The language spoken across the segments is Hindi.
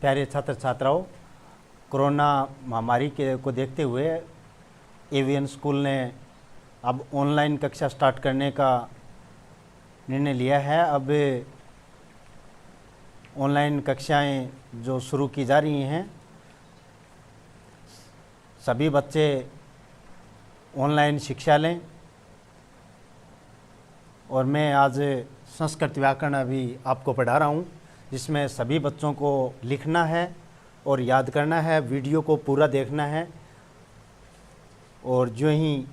प्यारे छात्र छात्राओं, कोरोना महामारी के को देखते हुए एवीएन स्कूल ने अब ऑनलाइन कक्षा स्टार्ट करने का निर्णय लिया है। अब ऑनलाइन कक्षाएं जो शुरू की जा रही हैं, सभी बच्चे ऑनलाइन शिक्षा लें। और मैं आज संस्कृत व्याकरण अभी आपको पढ़ा रहा हूँ, जिसमें सभी बच्चों को लिखना है और याद करना है, वीडियो को पूरा देखना है। और जो ही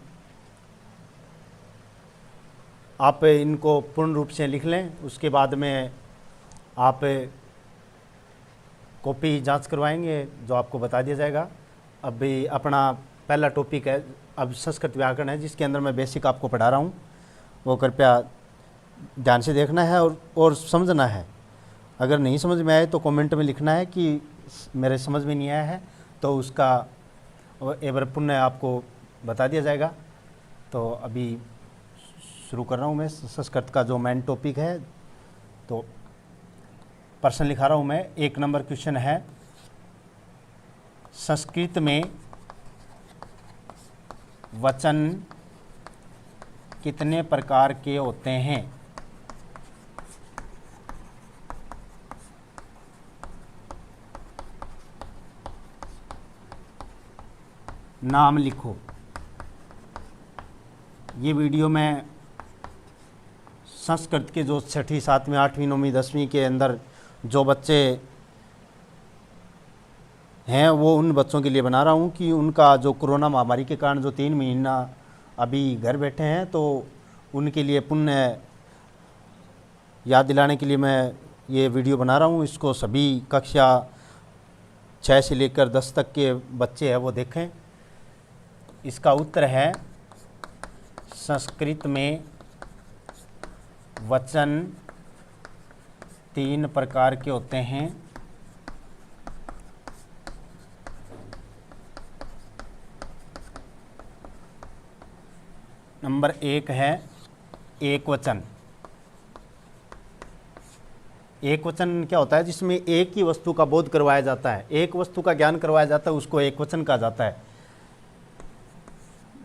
आप इनको पूर्ण रूप से लिख लें, उसके बाद में आप कॉपी जांच करवाएंगे, जो आपको बता दिया जाएगा। अभी अपना पहला टॉपिक है, अब संस्कृत व्याकरण है, जिसके अंदर मैं बेसिक आपको पढ़ा रहा हूँ, वो कृपया ध्यान से देखना है और समझना है। अगर नहीं समझ में आए तो कमेंट में लिखना है कि मेरे समझ में नहीं आया है, तो उसका एक बार पुनः आपको बता दिया जाएगा। तो अभी शुरू कर रहा हूँ मैं संस्कृत का जो मेन टॉपिक है। तो प्रश्न लिखा रहा हूँ मैं। 1 नंबर क्वेश्चन है, संस्कृत में वचन कितने प्रकार के होते हैं? नाम लिखो। ये वीडियो में संस्कृत के जो 6ठी 7वीं 8वीं 9वीं 10वीं के अंदर जो बच्चे हैं, वो उन बच्चों के लिए बना रहा हूँ कि उनका जो कोरोना महामारी के कारण जो 3 महीना अभी घर बैठे हैं, तो उनके लिए पुनः याद दिलाने के लिए मैं ये वीडियो बना रहा हूँ। इसको सभी कक्षा 6 से लेकर 10 तक के बच्चे हैं वो देखें। इसका उत्तर है, संस्कृत में वचन 3 प्रकार के होते हैं। नंबर 1 है एक वचन। एक वचन क्या होता है? जिसमें एक ही वस्तु का बोध करवाया जाता है, एक वस्तु का ज्ञान करवाया जाता है, उसको एक वचन कहा जाता है।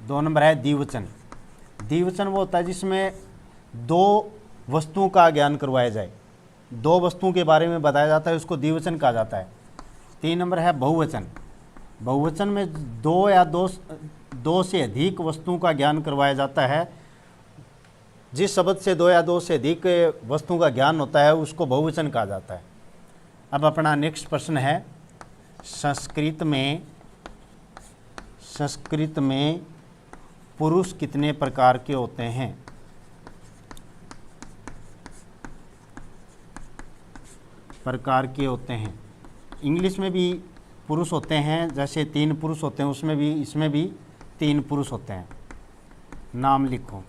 2 नंबर है द्विवचन। द्विवचन वो होता है जिसमें 2 वस्तुओं का ज्ञान करवाया जाए, 2 वस्तुओं के बारे में बताया जाता है, उसको द्विवचन कहा जाता है। 3 नंबर है बहुवचन। बहुवचन में 2 या 2 से अधिक वस्तुओं का ज्ञान करवाया जाता है। जिस शब्द से 2 या 2 से अधिक वस्तुओं का ज्ञान होता है, उसको बहुवचन कहा जाता है। अब अपना नेक्स्ट प्रश्न है, संस्कृत में पुरुष कितने प्रकार के होते हैं? प्रकार के होते हैं। इंग्लिश में भी पुरुष होते हैं, जैसे 3 पुरुष होते हैं, उसमें भी इसमें भी 3 पुरुष होते हैं। नाम लिखो।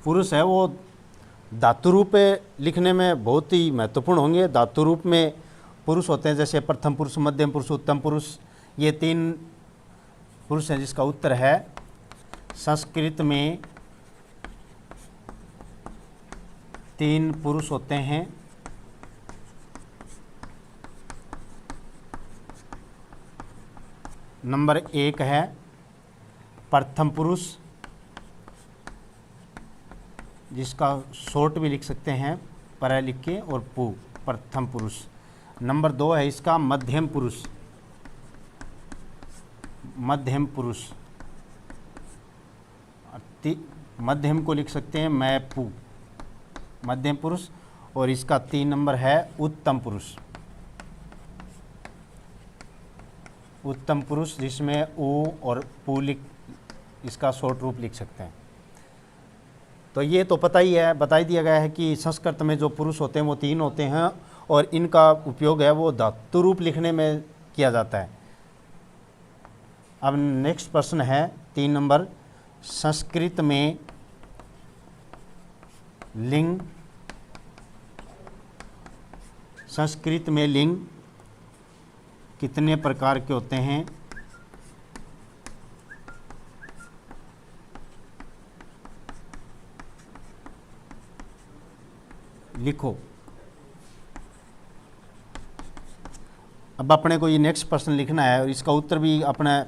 पुरुष है वो धातु रूप लिखने में बहुत ही महत्वपूर्ण होंगे। धातु रूप में पुरुष होते हैं, जैसे प्रथम पुरुष, मध्यम पुरुष, उत्तम पुरुष, ये 3 पुरुष हैं। जिसका उत्तर है, संस्कृत में 3 पुरुष होते हैं। नंबर 1 है प्रथम पुरुष, जिसका शॉर्ट भी लिख सकते हैं पर लिख के, और पू, प्रथम पुरुष। नंबर 2 है इसका मध्यम पुरुष। मध्यम पुरुष, मध्यम को लिख सकते हैं मैं पू, मध्यम पुरुष। और इसका 3 नंबर है उत्तम पुरुष। उत्तम पुरुष, जिसमें ओ और पू इसका शॉर्ट रूप लिख सकते हैं। तो ये तो पता ही है, बता ही दिया गया है कि संस्कृत में जो पुरुष होते हैं वो 3 होते हैं, और इनका उपयोग है वो धातु रूप लिखने में किया जाता है। अब नेक्स्ट प्रश्न है 3 नंबर, संस्कृत में लिंग कितने प्रकार के होते हैं? लिखो। अब अपने को ये नेक्स्ट प्रश्न लिखना है और इसका उत्तर भी अपने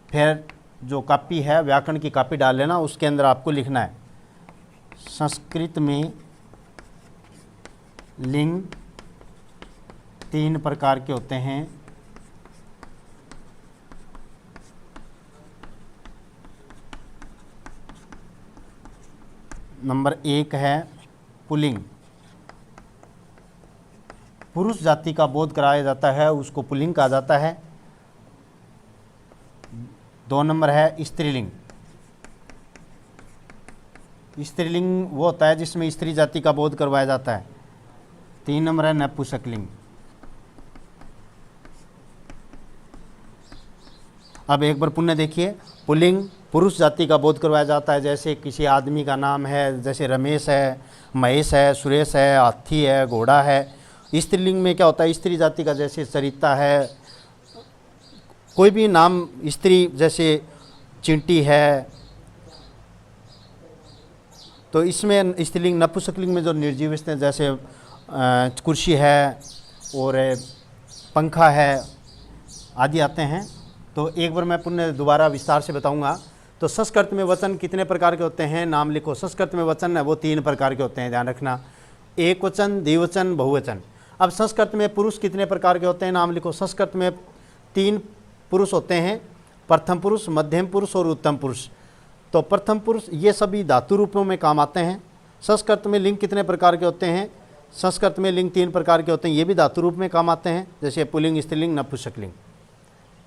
फिर जो कॉपी है व्याकरण की कॉपी डाल लेना, उसके अंदर आपको लिखना है संस्कृत में लिंग 3 प्रकार के होते हैं। नंबर 1 है पुल्लिंग, पुरुष जाति का बोध कराया जाता है, उसको पुल्लिंग कहा जाता है। 2 नंबर है स्त्रीलिंग, स्त्रीलिंग वो होता है जिसमें स्त्री जाति का बोध करवाया जाता है। 3 नंबर है नपुंसकलिंग। अब एक बार पुनः देखिए, पुल्लिंग पुरुष जाति का बोध करवाया जाता है, जैसे किसी आदमी का नाम है, जैसे रमेश है, महेश है, सुरेश है, हाथी है, घोड़ा है। स्त्रीलिंग में क्या होता है, स्त्री जाति का जैसे सरिता है, कोई भी नाम स्त्री जैसे चिंटी है। तो इसमें स्त्रीलिंग। नपुंसकलिंग में जो निर्जीव हैं जैसे कुर्सी है और पंखा है आदि आते हैं। तो एक बार मैं पुनः दोबारा विस्तार से बताऊंगा। तो संस्कृत में वचन कितने प्रकार के होते हैं, नाम लिखो। संस्कृत में वचन है वो 3 प्रकार के होते हैं, ध्यान रखना, एक वचन, द्विवचन, बहुवचन। अब संस्कृत में पुरुष कितने प्रकार के होते हैं, नाम लिखो। संस्कृत में 3 पुरुष होते हैं, प्रथम पुरुष, मध्यम पुरुष और उत्तम पुरुष। तो प्रथम पुरुष ये सभी धातु रूपों में काम आते हैं। संस्कृत में लिंग कितने प्रकार के होते हैं, संस्कृत में लिंग 3 प्रकार के होते हैं, ये भी धातु रूप में काम आते हैं, जैसे पुल्लिंग, स्त्रीलिंग, नपुंसकलिंग।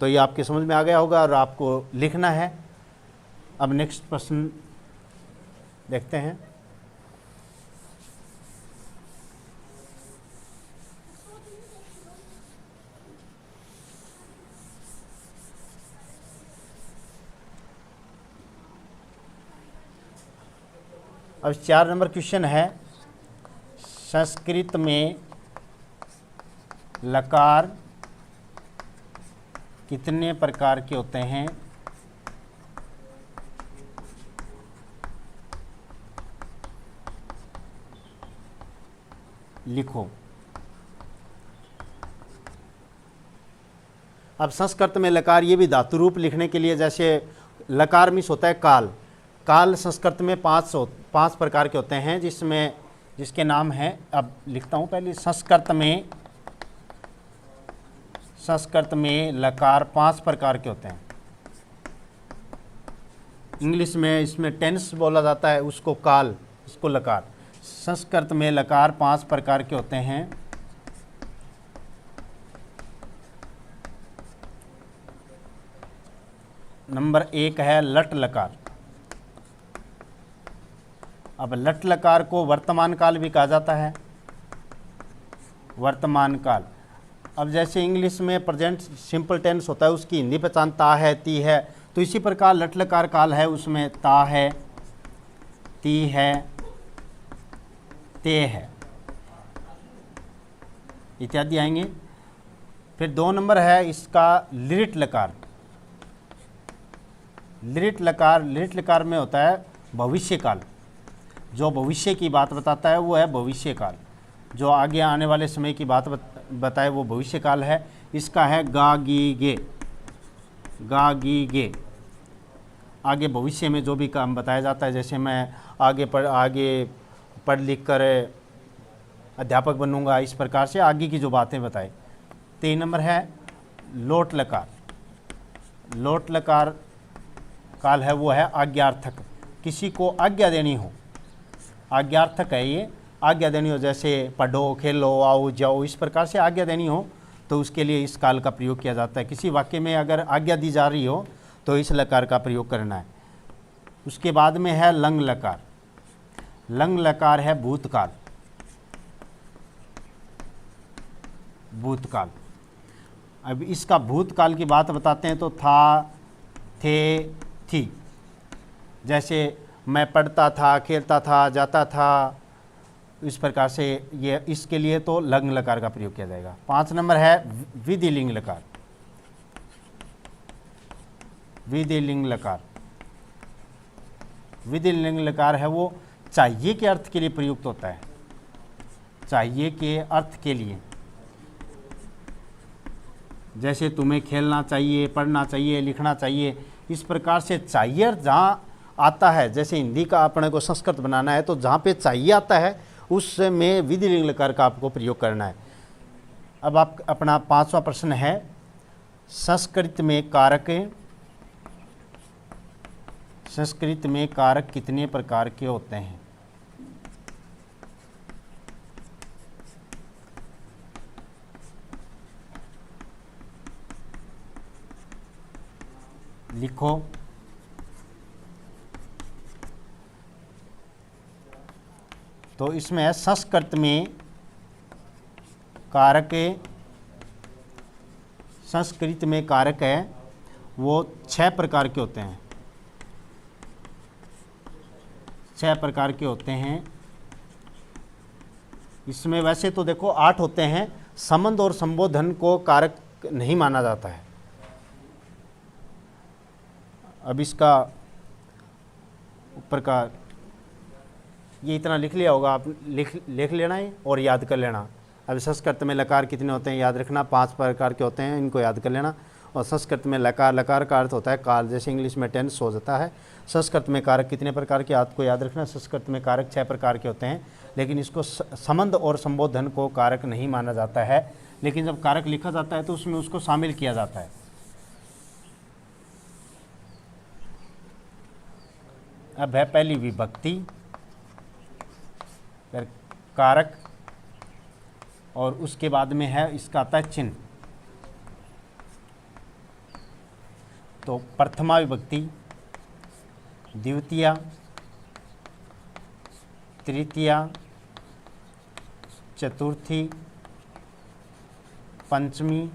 तो ये आपके समझ में आ गया होगा और आपको लिखना है। अब नेक्स्ट प्रश्न देखते हैं। अब 4 नंबर क्वेश्चन है, संस्कृत में लकार कितने प्रकार के होते हैं, लिखो। अब संस्कृत में लकार, ये भी धातु रूप लिखने के लिए, जैसे लकार मिस होता है काल। काल संस्कृत में 5 प्रकार के होते हैं, जिसके नाम हैं, अब लिखता हूँ पहले। संस्कृत में लकार 5 प्रकार के होते हैं। इंग्लिश में इसमें टेंस बोला जाता है, उसको काल, इसको लकार। संस्कृत में लकार 5 प्रकार के होते हैं। नंबर 1 है लट लकार। अब लट लकार को वर्तमान काल भी कहा जाता है, वर्तमान काल। अब जैसे इंग्लिश में प्रेजेंट सिंपल टेंस होता है, उसकी हिंदी पहचान ता है, ती है, तो इसी प्रकार लट लकार काल है, उसमें ता है, ती है, ते है इत्यादि आएंगे। फिर 2 नंबर है इसका लिट लकार। लिट लकार में होता है भविष्य काल, जो भविष्य की बात बताता है वो है भविष्य काल, जो आगे आने वाले समय की बात बताए वो भविष्य काल है। इसका है गा गी गे, गा गी गे। आगे भविष्य में जो भी काम बताया जाता है, जैसे मैं आगे पढ़ लिख कर अध्यापक बनूंगा, इस प्रकार से आगे की जो बातें बताए। 3 नंबर है लोट लकार। लोट लकार काल है वो है आज्ञार्थक, किसी को आज्ञा देनी हो, आज्ञार्थक है ये, आज्ञा देनी हो, जैसे पढ़ो, खेलो, आओ जाओ, इस प्रकार से आज्ञा देनी हो तो उसके लिए इस काल का प्रयोग किया जाता है। किसी वाक्य में अगर आज्ञा दी जा रही हो तो इस लकार का प्रयोग करना है। उसके बाद में है लंग लकार। लंग लकार है भूतकाल, भूतकाल। अब इसका भूतकाल की बात बताते हैं तो था, थे, थी। जैसे मैं पढ़ता था, खेलता था, जाता था, इस प्रकार से ये, इसके लिए तो लंग लकार का प्रयोग किया जाएगा। 5 नंबर है विधिलिंग लकार। विधिलिंग लकार, विधिलिंग लकार है वो चाहिए के अर्थ के लिए प्रयुक्त होता है, चाहिए के अर्थ के लिए। जैसे तुम्हें खेलना चाहिए, पढ़ना चाहिए, लिखना चाहिए, इस प्रकार से चाहिए जहाँ आता है, जैसे हिंदी का अपने को संस्कृत बनाना है तो जहाँ पे चाहिए आता है उसमें विधि लिंग लकार का आपको प्रयोग करना है। अब आप अपना 5वां प्रश्न है, संस्कृत में कारक, संस्कृत में कारक कितने प्रकार के होते हैं? लिखो। तो इसमें है संस्कृत में कारक, संस्कृत में कारक है वो 6 प्रकार के होते हैं, 6 प्रकार के होते हैं। इसमें वैसे तो देखो 8 होते हैं, संबंध और संबोधन को कारक नहीं माना जाता है। अब इसका ऊपर का ये इतना लिख लिया होगा, आप लिख लेना है और याद कर लेना। अब संस्कृत में लकार कितने होते हैं याद रखना, 5 प्रकार के होते हैं, इनको याद कर लेना। और संस्कृत में लकार, लकार का अर्थ होता है काल, जैसे इंग्लिश में टेंस हो जाता है। संस्कृत में कारक कितने प्रकार के आपको याद रखना, संस्कृत में कारक 6 प्रकार के होते हैं, लेकिन इसको संबंध और संबोधन को कारक नहीं माना जाता है। लेकिन जब कारक लिखा जाता है तो उसमें उसको शामिल किया जाता है। अब है पहली विभक्ति, फिर कारक, और उसके बाद में है इसका आता है चिन्ह। तो प्रथमा विभक्ति, द्वितीया, तृतीया, चतुर्थी, पंचमी,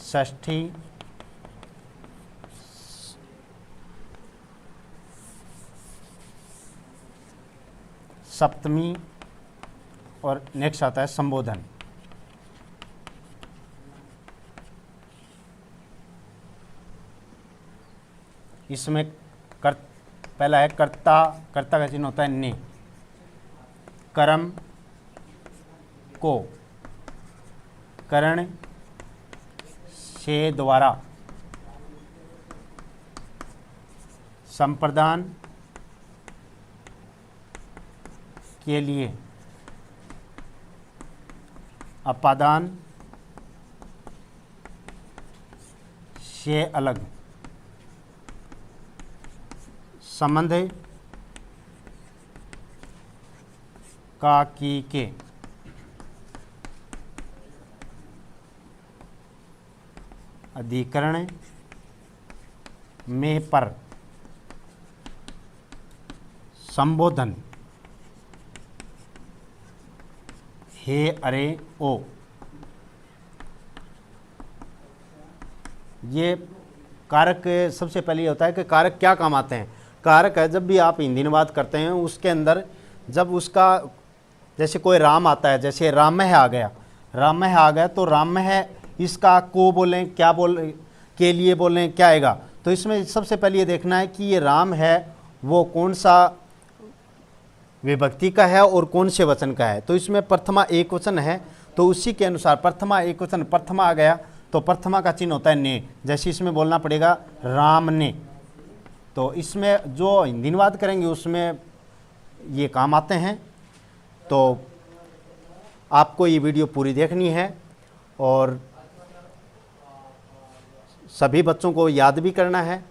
षष्ठी, सप्तमी, और नेक्स्ट आता है संबोधन। इसमें पहला है कर्ता, कर्ता का चिन्ह होता है ने, कर्म को, करण से द्वारा, संप्रदान के लिए, अपादान से अलग, संबंध का की के, अधिकरण में पर, संबोधन हे अरे ओ। ये कारक सबसे पहले होता है कि कारक क्या काम आते हैं। कारक है जब भी आप हिंदी अनुवाद करते हैं उसके अंदर जब उसका जैसे कोई राम आता है, जैसे रामह आ गया, रामह आ गया तो रामह इसका को बोलें, क्या बोलें, के लिए बोलें, क्या आएगा। तो इसमें सबसे पहले ये देखना है कि ये राम है वो कौन सा विभक्ति का है और कौन से वचन का है। तो इसमें प्रथमा एक वचन है तो उसी के अनुसार प्रथमा एक वचन, प्रथमा आ गया तो प्रथमा का चिन्ह होता है ने, जैसे इसमें बोलना पड़ेगा राम ने। तो इसमें जो हिंदी अनुवाद करेंगे उसमें ये काम आते हैं। तो आपको ये वीडियो पूरी देखनी है और सभी बच्चों को याद भी करना है।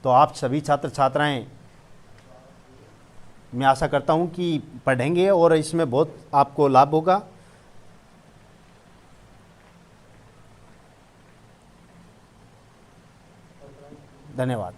तो आप सभी छात्र छात्राएं, मैं आशा करता हूं कि पढ़ेंगे और इसमें बहुत आपको लाभ होगा। धन्यवाद।